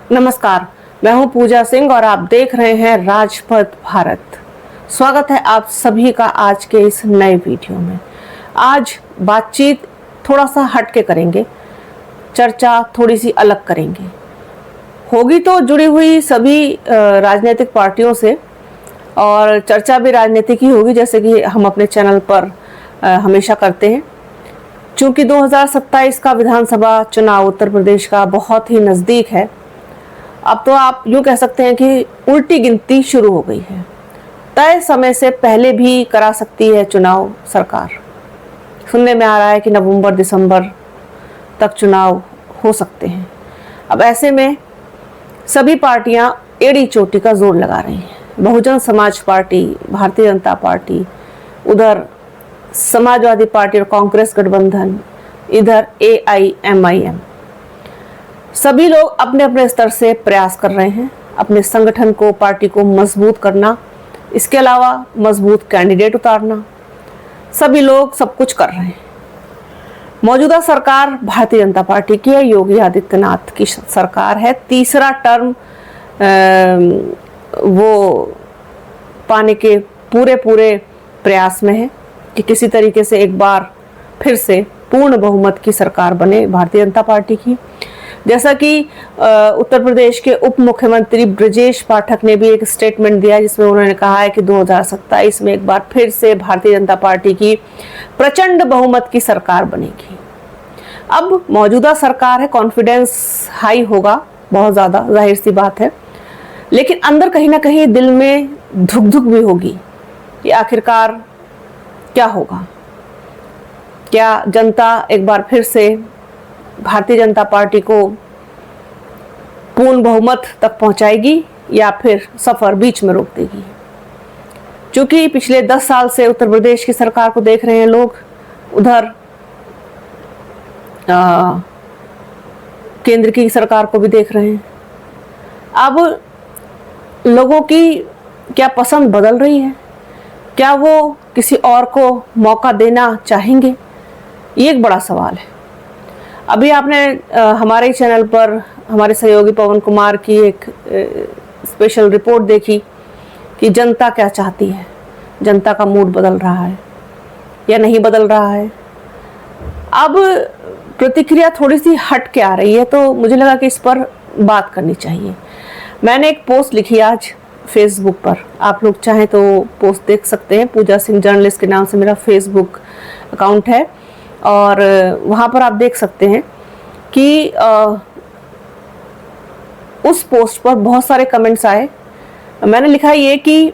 नमस्कार, मैं हूं पूजा सिंह और आप देख रहे हैं राजपथ भारत। स्वागत है आप सभी का आज के इस नए वीडियो में। आज बातचीत थोड़ा सा हटके करेंगे, चर्चा थोड़ी सी अलग करेंगे। होगी तो जुड़ी हुई सभी राजनीतिक पार्टियों से और चर्चा भी राजनीतिक ही होगी, जैसे कि हम अपने चैनल पर हमेशा करते हैं। चूंकि 2027 का विधानसभा चुनाव उत्तर प्रदेश का बहुत ही नज़दीक है, अब तो आप यूँ कह सकते हैं कि उल्टी गिनती शुरू हो गई है। तय समय से पहले भी करा सकती है चुनाव सरकार। सुनने में आ रहा है कि नवंबर दिसंबर तक चुनाव हो सकते हैं। अब ऐसे में सभी पार्टियां एड़ी चोटी का जोर लगा रही हैं। बहुजन समाज पार्टी, भारतीय जनता पार्टी, उधर समाजवादी पार्टी और कांग्रेस गठबंधन, इधर AIMIM, सभी लोग अपने अपने स्तर से प्रयास कर रहे हैं अपने संगठन को, पार्टी को मजबूत करना, इसके अलावा मजबूत कैंडिडेट उतारना। सभी लोग सब कुछ कर रहे हैं। मौजूदा सरकार भारतीय जनता पार्टी की है, योगी आदित्यनाथ की सरकार है। तीसरा टर्म वो पाने के पूरे प्रयास में है कि किसी तरीके से एक बार फिर से पूर्ण बहुमत की सरकार बने भारतीय जनता पार्टी की। जैसा कि उत्तर प्रदेश के उप मुख्यमंत्री ब्रजेश पाठक ने भी एक स्टेटमेंट दिया, जिसमें उन्होंने कहा है कि 2027 में एक बार फिर से भारतीय जनता पार्टी की प्रचंड बहुमत की सरकार बनेगी। अब मौजूदा सरकार है, कॉन्फिडेंस हाई होगा बहुत ज़्यादा, जाहिर सी बात है, लेकिन अंदर कहीं ना कहीं दिल में धुक धुक भी होगी कि आखिरकार क्या होगा। क्या जनता एक बार फिर से भारतीय जनता पार्टी को पूर्ण बहुमत तक पहुंचाएगी या फिर सफर बीच में रोक देगी? क्योंकि पिछले 10 साल से उत्तर प्रदेश की सरकार को देख रहे हैं लोग, उधर केंद्र की सरकार को भी देख रहे हैं। अब लोगों की क्या पसंद बदल रही है? क्या वो किसी और को मौका देना चाहेंगे? ये एक बड़ा सवाल है। अभी आपने हमारे चैनल पर हमारे सहयोगी पवन कुमार की एक स्पेशल रिपोर्ट देखी कि जनता क्या चाहती है, जनता का मूड बदल रहा है या नहीं बदल रहा है। अब प्रतिक्रिया थोड़ी सी हट के आ रही है, तो मुझे लगा कि इस पर बात करनी चाहिए। मैंने एक पोस्ट लिखी आज फेसबुक पर, आप लोग चाहें तो पोस्ट देख सकते हैं। पूजा सिंह जर्नलिस्ट के नाम से मेरा फेसबुक अकाउंट है और वहाँ पर आप देख सकते हैं कि उस पोस्ट पर बहुत सारे कमेंट्स आए। मैंने लिखा ये कि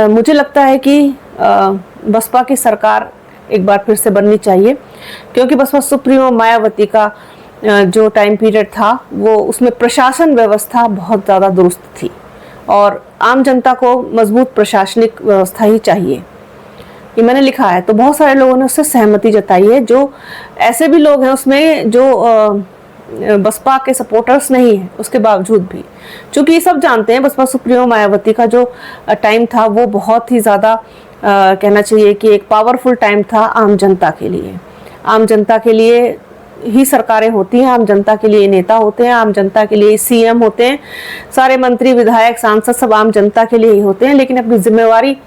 मुझे लगता है कि बसपा की सरकार एक बार फिर से बननी चाहिए, क्योंकि बसपा सुप्रीमो मायावती का जो टाइम पीरियड था वो उसमें प्रशासन व्यवस्था बहुत ज़्यादा दुरुस्त थी और आम जनता को मजबूत प्रशासनिक व्यवस्था ही चाहिए। ये मैंने लिखा है, तो बहुत सारे लोगों ने उससे सहमति जताई है। जो ऐसे भी लोग हैं उसमें जो बसपा के सपोर्टर्स नहीं हैं, उसके बावजूद भी, क्योंकि ये सब जानते हैं बसपा सुप्रीमो मायावती का जो टाइम था वो बहुत ही ज़्यादा कहना चाहिए कि एक पावरफुल टाइम था आम जनता के लिए। आम जनता के लिए ही सरकारें होती हैं, आम जनता के लिए नेता होते हैं, आम जनता के लिए CM होते हैं, सारे मंत्री विधायक सांसद सब आम जनता के लिए ही होते हैं। लेकिन अपनी जिम्मेवारी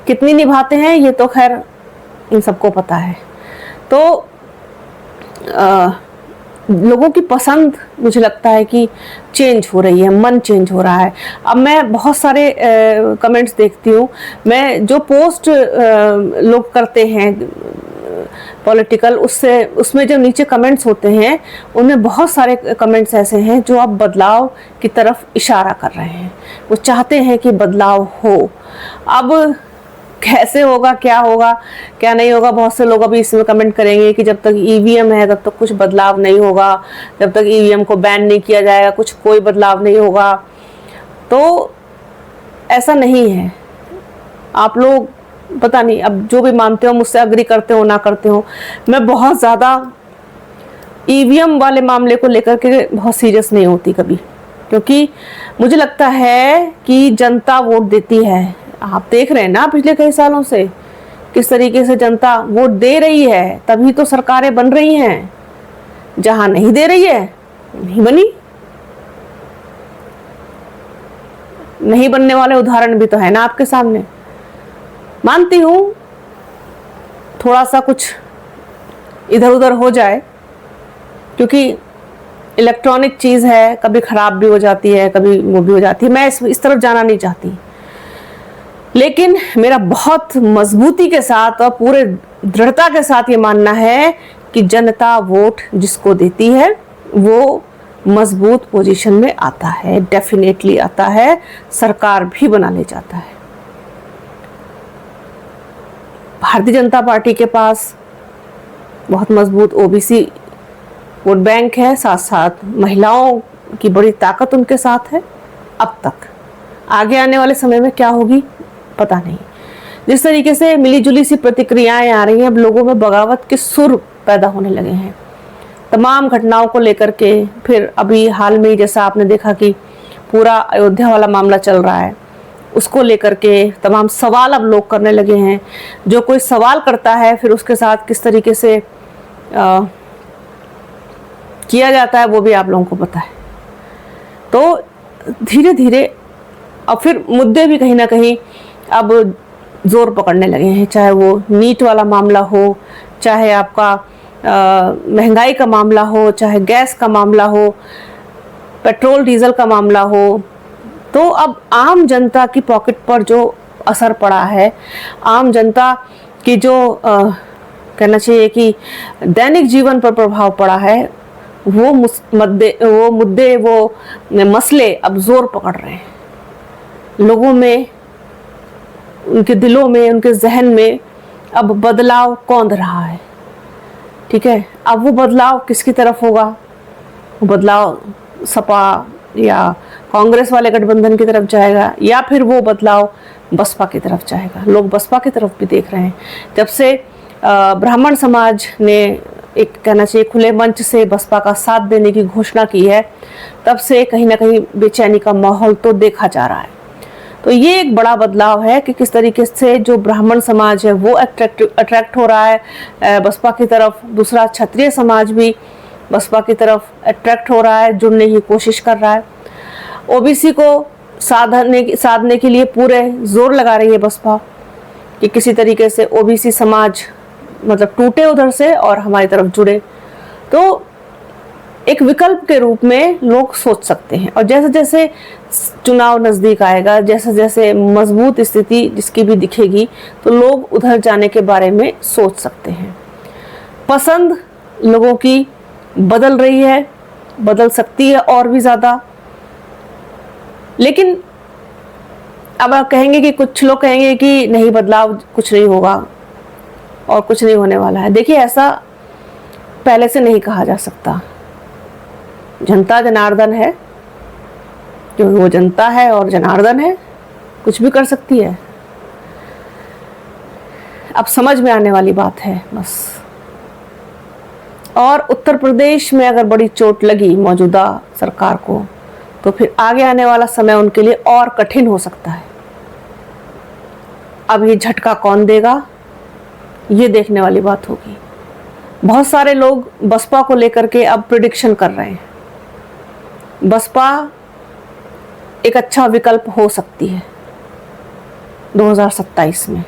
कितनी निभाते हैं ये तो खैर इन सबको पता है। तो लोगों की पसंद मुझे लगता है कि चेंज हो रही है, मन चेंज हो रहा है। अब मैं बहुत सारे कमेंट्स देखती हूँ, मैं जो पोस्ट लोग करते हैं पॉलिटिकल, उसमें जो नीचे कमेंट्स होते हैं उनमें बहुत सारे कमेंट्स ऐसे हैं जो अब बदलाव की तरफ इशारा कर रहे हैं। वो चाहते हैं कि बदलाव हो। अब कैसे होगा, क्या नहीं होगा, बहुत से लोग अभी इसमें कमेंट करेंगे कि जब तक EVM है तब तक कुछ बदलाव नहीं होगा, जब तक EVM को बैन नहीं किया जाएगा कोई बदलाव नहीं होगा। तो ऐसा नहीं है। आप लोग पता नहीं, अब जो भी मानते हो, मुझसे अग्री करते हो ना करते हो, मैं बहुत ज़्यादा EVM वाले मामले को लेकर के बहुत सीरियस नहीं होती कभी, क्योंकि मुझे लगता है कि जनता वोट देती है। आप देख रहे हैं ना पिछले कई सालों से किस तरीके से जनता वोट दे रही है, तभी तो सरकारें बन रही हैं। जहां नहीं दे रही है नहीं बनी। नहीं बनने वाले उदाहरण भी तो है ना आपके सामने। मानती हूं थोड़ा सा कुछ इधर उधर हो जाए, क्योंकि इलेक्ट्रॉनिक चीज़ है, कभी ख़राब भी हो जाती है, कभी वो भी हो जाती है। मैं इस तरफ जाना नहीं चाहती, लेकिन मेरा बहुत मजबूती के साथ और पूरे दृढ़ता के साथ ये मानना है कि जनता वोट जिसको देती है वो मजबूत पोजीशन में आता है, डेफिनेटली आता है, सरकार भी बना ले जाता है। भारतीय जनता पार्टी के पास बहुत मजबूत ओबीसी वोट बैंक है, साथ साथ महिलाओं की बड़ी ताकत उनके साथ है। अब तक आगे आने वाले समय में क्या होगी पता नहीं। जिस तरीके से मिलीजुली सी प्रतिक्रियाएं आ रही हैं, अब लोगों में बगावत के सुर पैदा होने लगे हैं तमाम घटनाओं को लेकर के। फिर अभी हाल में जैसा आपने देखा कि पूरा अयोध्या वाला मामला चल रहा है, उसको लेकर के तमाम सवाल अब लोग करने लगे हैं। जो कोई सवाल करता है फिर उसके साथ किस तरीके से किया जाता है वो भी आप लोगों को पता है। तो धीरे धीरे अब फिर मुद्दे भी कहीं ना कहीं अब जोर पकड़ने लगे हैं, चाहे वो नीट वाला मामला हो, चाहे आपका महंगाई का मामला हो, चाहे गैस का मामला हो, पेट्रोल डीजल का मामला हो। तो अब आम जनता की पॉकेट पर जो असर पड़ा है, आम जनता की जो कहना चाहिए कि दैनिक जीवन पर प्रभाव पड़ा है, वो मुद्दे वो मसले अब जोर पकड़ रहे हैं लोगों में, उनके दिलों में, उनके जहन में। अब बदलाव कौंध रहा है, ठीक है। अब वो बदलाव किसकी तरफ होगा? वो बदलाव सपा या कांग्रेस वाले गठबंधन की तरफ जाएगा, या फिर वो बदलाव बसपा की तरफ जाएगा? लोग बसपा की तरफ भी देख रहे हैं। जब से ब्राह्मण समाज ने एक कहना चाहिए खुले मंच से बसपा का साथ देने की घोषणा की है, तब से कहीं ना कहीं बेचैनी का माहौल तो देखा जा रहा है। तो ये एक बड़ा बदलाव है कि किस तरीके से जो ब्राह्मण समाज है वो अट्रैक्ट हो रहा है बसपा की तरफ। दूसरा क्षत्रिय समाज भी बसपा की तरफ अट्रैक्ट हो रहा है, जुड़ने की कोशिश कर रहा है। ओबीसी को साधने के लिए पूरे जोर लगा रही है बसपा कि किसी तरीके से ओबीसी समाज मतलब टूटे उधर से और हमारी तरफ जुड़े। तो एक विकल्प के रूप में लोग सोच सकते हैं, और जैसे जैसे चुनाव नज़दीक आएगा, जैसे जैसे मजबूत स्थिति जिसकी भी दिखेगी, तो लोग उधर जाने के बारे में सोच सकते हैं। पसंद लोगों की बदल रही है, बदल सकती है और भी ज़्यादा। लेकिन अब आप कहेंगे कि कुछ लोग कहेंगे कि नहीं, बदलाव कुछ नहीं होगा और कुछ नहीं होने वाला है। देखिए, ऐसा पहले से नहीं कहा जा सकता। जनता जनार्दन है, जो वो जनता है और जनार्दन है, कुछ भी कर सकती है। अब समझ में आने वाली बात है बस। और उत्तर प्रदेश में अगर बड़ी चोट लगी मौजूदा सरकार को, तो फिर आगे आने वाला समय उनके लिए और कठिन हो सकता है। अब ये झटका कौन देगा, ये देखने वाली बात होगी। बहुत सारे लोग बसपा को लेकर के अब प्रिडिक्शन कर रहे हैं। बसपा एक अच्छा विकल्प हो सकती है 2027 में,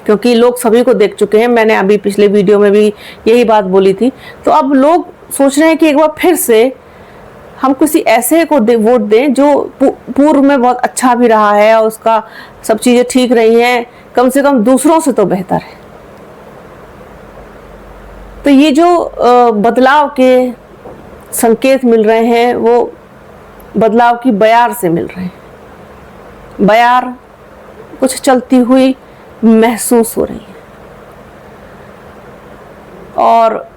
क्योंकि लोग सभी को देख चुके हैं। मैंने अभी पिछले वीडियो में भी यही बात बोली थी। तो अब लोग सोच रहे हैं कि एक बार फिर से हम किसी ऐसे को वोट दें जो पूर्व में बहुत अच्छा भी रहा है और उसका सब चीज़ें ठीक रही हैं, कम से कम दूसरों से तो बेहतर है। तो ये जो बदलाव के संकेत मिल रहे हैं, वो बदलाव की बयार से मिल रहे हैं। बयार कुछ चलती हुई महसूस हो रही है, और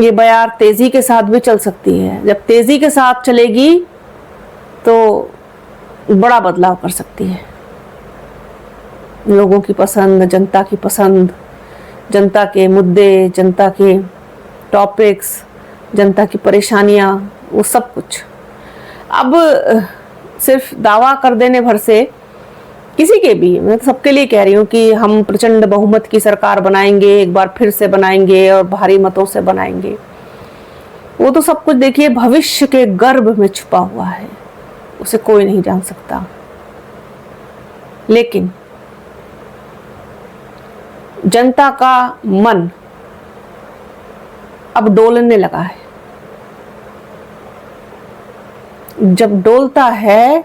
ये बयार तेजी के साथ भी चल सकती है। जब तेजी के साथ चलेगी तो बड़ा बदलाव कर सकती है। लोगों की पसंद, जनता की पसंद, जनता के मुद्दे, जनता के टॉपिक्स, जनता की परेशानियां, वो सब कुछ। अब सिर्फ दावा कर देने भर से किसी के भी, मैं तो सबके लिए कह रही हूँ कि हम प्रचंड बहुमत की सरकार बनाएंगे, एक बार फिर से बनाएंगे और भारी मतों से बनाएंगे, वो तो सब कुछ देखिए भविष्य के गर्भ में छुपा हुआ है। उसे कोई नहीं जान सकता। लेकिन जनता का मन अब डोलने लगा है। जब डोलता है,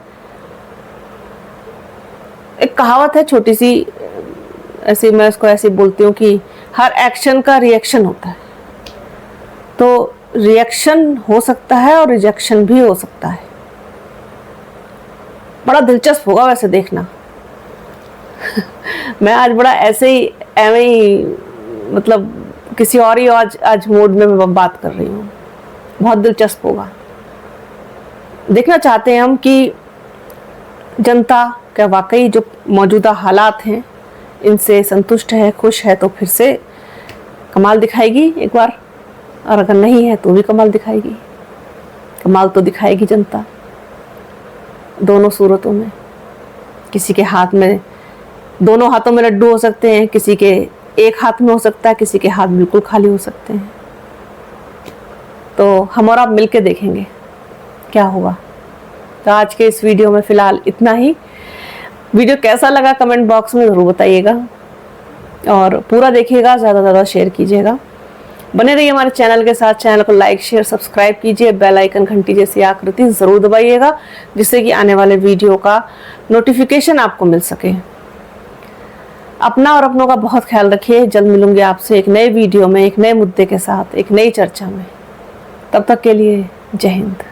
एक कहावत है छोटी सी, ऐसी मैं उसको ऐसे बोलती हूँ कि हर एक्शन का रिएक्शन होता है। तो रिएक्शन हो सकता है और रिजेक्शन भी हो सकता है। बड़ा दिलचस्प होगा वैसे देखना। मैं आज बड़ा ऐसे ही मतलब किसी और ही आज मोड में मैं बात कर रही हूँ। बहुत दिलचस्प होगा। देखना चाहते हैं हम कि जनता क्या वाकई जो मौजूदा हालात हैं इनसे संतुष्ट है, खुश है, तो फिर से कमाल दिखाएगी एक बार, और अगर नहीं है तो भी कमाल दिखाएगी। कमाल तो दिखाएगी जनता दोनों सूरतों में। किसी के हाथ में, दोनों हाथों में लड्डू हो सकते हैं, किसी के एक हाथ में हो सकता है, किसी के हाथ बिल्कुल खाली हो सकते हैं। तो हम और आप मिलके देखेंगे क्या होगा। तो आज के इस वीडियो में फिलहाल इतना ही। वीडियो कैसा लगा कमेंट बॉक्स में ज़रूर बताइएगा, और पूरा देखिएगा, ज़्यादा से ज़्यादा शेयर कीजिएगा। बने रहिए हमारे चैनल के साथ। चैनल को लाइक, शेयर, सब्सक्राइब कीजिए। बेल आइकन घंटी जैसी आकृति ज़रूर दबाइएगा, जिससे कि आने वाले वीडियो का नोटिफिकेशन आपको मिल सके। अपना और अपनों का बहुत ख्याल रखिए। जल्द मिलूंगी आपसे एक नए वीडियो में, एक नए मुद्दे के साथ, एक नई चर्चा में। तब तक के लिए जय हिंद।